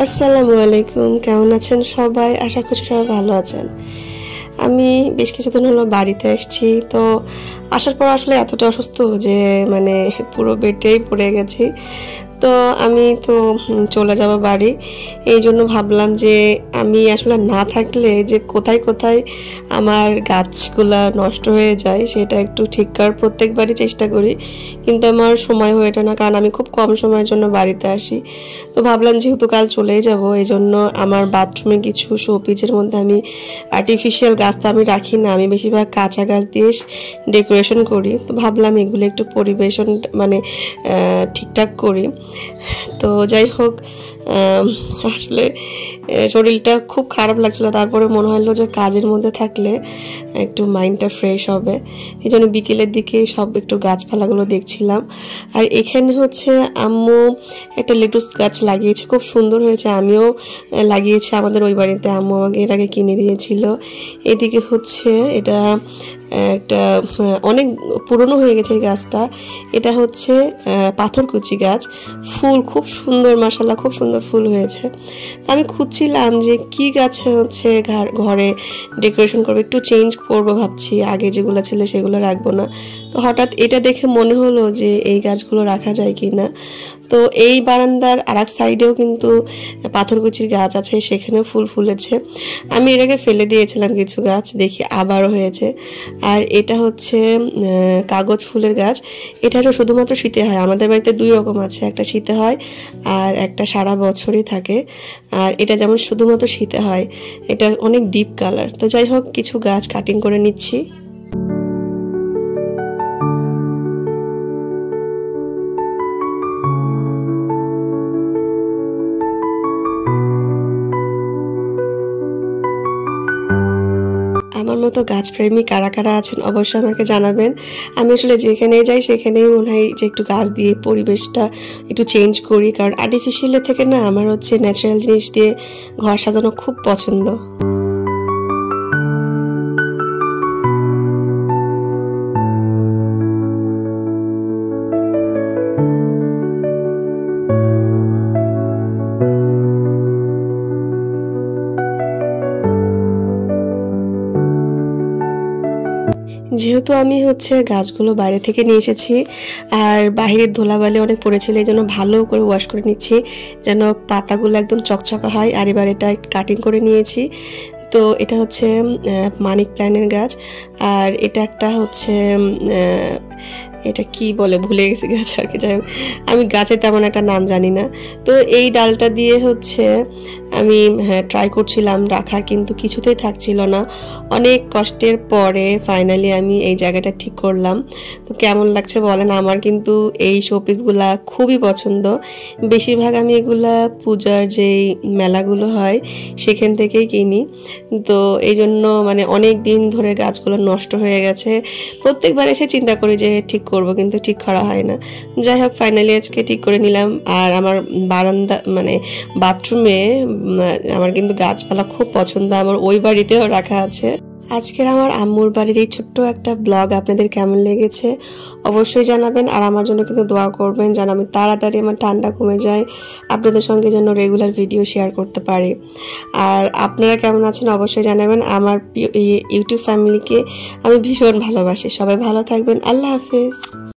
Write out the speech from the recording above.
আসসালামু আলাইকুম, কেমন আছেন সবাই? আশা করছি সবাই ভালো আছেন। আমি বেশ কিছুদিন হলো বাড়িতে আসছি। তো আসার পর আসলে এতটা অসুস্থ যে মানে পুরো বেডেই পড়ে গেছি। তো আমি তো চলে যাব বাড়ি। এই জন্য ভাবলাম যে আমি আসলে না থাকলে যে কোথায় কোথায় আমার গাছগুলা নষ্ট হয়ে যায় সেটা একটু ঠিক করার প্রত্যেকবারই চেষ্টা করি, কিন্তু আমার সময় হয়ে ওঠে না, কারণ আমি খুব কম সময়ের জন্য বাড়িতে আসি। তো ভাবলাম যেহেতু কাল চলেই যাব, এই জন্য আমার বাথরুমে কিছু শোপিজের মধ্যে আমি আর্টিফিশিয়াল গাছ তো আমি রাখি না, আমি বেশিরভাগ কাঁচা গাছ দিয়ে ডেকোরেশন করি। তো ভাবলাম এগুলো একটু পরিবেশন মানে ঠিকঠাক করি। তো যাই হোক, আসলে শরীরটা খুব খারাপ লাগছিল, তারপরে মনে হলো যে কাজের মধ্যে থাকলে একটু মাইন্ডটা ফ্রেশ হবে। এই জন্য বিকেলের দিকে সব একটু গাছপালাগুলো দেখছিলাম। আর এখানে হচ্ছে আম্মু একটা লেটুস গাছ লাগিয়েছে, খুব সুন্দর হয়েছে। আমিও লাগিয়েছি আমাদের ওই বাড়িতে, আম্মু আমাকে এর আগে কিনে দিয়েছিল। এদিকে হচ্ছে এটা একটা অনেক পুরনো হয়ে গেছে এই গাছটা। এটা হচ্ছে পাথরকুচি গাছ, ফুল খুব সুন্দর, মাশাআল্লাহ খুব সুন্দর ফুল হয়েছে। তো আমি খুঁজছিলাম যে কি গাছ হচ্ছে ঘরে ডেকোরেশন করবো, একটু চেঞ্জ করবো ভাবছি, আগে যেগুলো ছিল সেগুলো রাখবো না। তো হঠাৎ এটা দেখে মনে হলো যে এই গাছগুলো রাখা যায় কি না। তো এই বারান্দার আরেক সাইডেও কিন্তু পাথরকুচির গাছ আছে, সেখানেও ফুল ফুলেছে। আমি এর আগে ফেলে দিয়েছিলাম কিছু গাছ, দেখি আবারও হয়েছে। আর এটা হচ্ছে কাগজ ফুলের গাছ। এটা শুধুমাত্র শীতে হয়, আমাদের বাড়িতে দুই রকম আছে, একটা শীতে হয় আর একটা সারা বছরই থাকে। আর এটা যেমন শুধুমাত্র শীতে হয়, এটা অনেক ডিপ কালার। তো যাই হোক, কিছু গাছ কাটিং করে নিচ্ছি। আমার মতো গাছপ্রেমী কারা কারা আছেন অবশ্যই আমাকে জানাবেন। আমি আসলে যেখানেই যাই সেখানেই মনে হয় যে একটু গাছ দিয়ে পরিবেশটা একটু চেঞ্জ করি, কারণ আর্টিফিশিয়ালের থেকে না আমার হচ্ছে ন্যাচারাল জিনিস দিয়ে ঘর সাজানো খুব পছন্দ। যেহেতু আমি হচ্ছে গাছগুলো বাইরে থেকে নিয়ে এসেছি আর বাহিরের ধুলাবালি অনেক পড়েছিল, এই জন্য ভালো করে ওয়াশ করে নিচ্ছি যেন পাতাগুলো একদম চকচকা হয়। আর এবার এটা কাটিং করে নিয়েছি। তো এটা হচ্ছে মানি প্ল্যান্টের গাছ, আর এটা একটা হচ্ছে এটা কি বলে ভুলে গেছি গাছ আর কি। যাই হোক, আমি গাছের তেমন একটা নাম জানি না। তো এই ডালটা দিয়ে হচ্ছে আমি ট্রাই করছিলাম রাখার, কিন্তু কিছুতেই থাকছিল না। অনেক কষ্টের পরে ফাইনালি আমি এই জায়গাটা ঠিক করলাম। তো কেমন লাগছে বলেন? আমার কিন্তু এই শোপিসগুলা খুবই পছন্দ। বেশিরভাগ আমি এগুলা পূজার যেই মেলাগুলো হয় সেখান থেকেই কিনি। তো এই জন্য মানে অনেক দিন ধরে গাছগুলো নষ্ট হয়ে গেছে। প্রত্যেকবার এসে চিন্তা করি যে ঠিক করব, কিন্তু ঠিক করা হয় না। যাই হোক, ফাইনালি আজকে ঠিক করে নিলাম। আর আমার বারান্দা মানে বাথরুমে আমার কিন্তু গাছপালা খুব পছন্দ, আমার ওই বাড়িতেও রাখা আছে। আজকের আমার আম্মুর বাড়ির এই ছোট্ট একটা ব্লগ আপনাদের কেমন লেগেছে অবশ্যই জানাবেন। আর আমার জন্য কিন্তু দোয়া করবেন যেন আমি তাড়াতাড়ি আমার ঠান্ডা কমে যায়, আপনাদের সঙ্গে যেন রেগুলার ভিডিও শেয়ার করতে পারি। আর আপনারা কেমন আছেন অবশ্যই জানাবেন। আমার ইউটিউব ফ্যামিলিকে আমি ভীষণ ভালোবাসি। সবাই ভালো থাকবেন। আল্লাহ হাফেজ।